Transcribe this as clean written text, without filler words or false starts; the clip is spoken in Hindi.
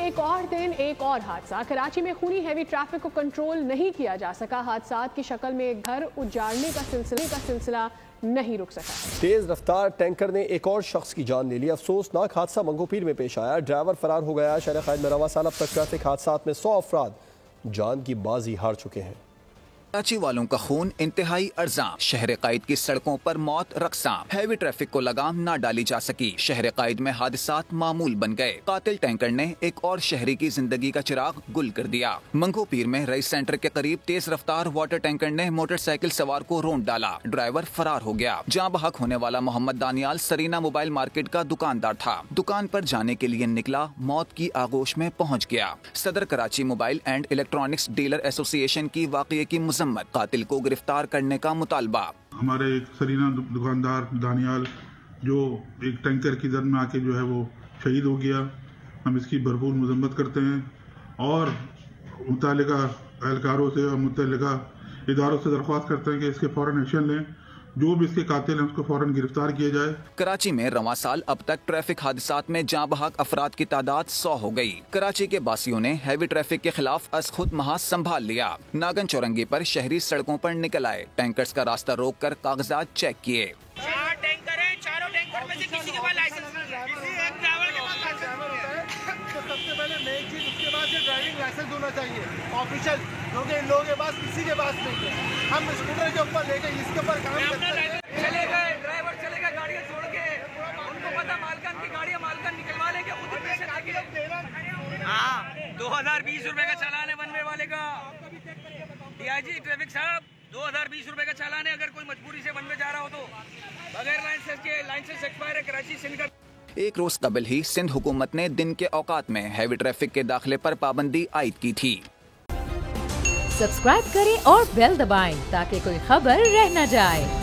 एक और दिन एक और हादसा। कराची में खूनी हैवी ट्रैफिक को कंट्रोल नहीं किया जा सका। हादसात की शक्ल में एक घर उजाड़ने का सिलसिला नहीं रुक सका। तेज रफ्तार टैंकर ने एक और शख्स की जान ले ली। अफसोसनाक हादसा मंगोपीर में पेश आया। ड्राइवर फरार हो गया। शहर कैद में रवा साल अब तक ट्रैफिक हादसात में 100 अफराद जान की बाजी हार चुके हैं। कराची वालों का खून इंतहाई अर्जा। शहर कैद की सड़कों पर मौत रक्साम। हैवी ट्रैफिक को लगाम न डाली जा सकी। शहर कैद में हादसात मामूल बन गए। कातिल टैंकर ने एक और शहरी की जिंदगी का चिराग गुल कर दिया। मंगोपीर में रईस सेंटर के करीब तेज रफ्तार वाटर टैंकर ने मोटरसाइकिल सवार को रोंद डाला। ड्राइवर फरार हो गया। जाँ बहक होने वाला मोहम्मद दानियाल सरीना मोबाइल मार्केट का दुकानदार था। दुकान पर जाने के लिए निकला, मौत की आगोश में पहुँच गया। सदर Karachi mobile and electronics dealer association की वाकये की कातिल को गिरफ्तार करने का मुतालबा। हमारे एक सरीना दुकानदार दानियाल जो एक टैंकर की जद में आके जो है वो शहीद हो गया। हम इसकी भरपूर मजम्मत करते हैं और मुतल्लिका एहलकारों से और मुतल्लिका इदारों से दरख्वास्त करते हैं कि इसके फौरन एक्शन लें। जो भी इसके कातिल हैं उसको फौरन गिरफ्तार किया जाए। कराची में रवां साल अब तक ट्रैफिक हादसात में जाँ बहक अफराद की तादाद 100 हो गई। कराची के बासियों ने हैवी ट्रैफिक के खिलाफ अज खुद महाज संभाल लिया। नागन चौरंगी पर शहरी सड़कों पर निकल आए। टैंकर्स का रास्ता रोक कर कागजात चेक किए। सबसे पहले मेन चीज, उसके बाद ये ड्राइविंग लाइसेंस होना चाहिए ऑफिशियल, जो कि इन लोगों के पास किसी के पास नहीं है। हम स्कूटर के ऊपर लेके इसके ऊपर काम करते हैं। चले गए ड्राइवर, चले गए गाड़ियां छोड़ के। उनको पता मालकन की गाड़ियां मालकन निकलवा लेंगे, खुद ही पैसे देंगे। हाँ, 2020 रुपए का चालान है वन वे वाले का। डीआईजी ट्रैफिक साहब, 2020 रुपए का चालान है अगर कोई मजबूरी से वन वे जा रहा हो तो। बगैर लाइसेंस एक्सपायर है कराची सिंध का। एक रोज कबल ही सिंध हुकूमत ने दिन के औकात में हैवी ट्रैफिक के दाखिले पर पाबंदी आयद की थी। सब्सक्राइब करें और बेल दबाएं ताकि कोई खबर रह न जाए।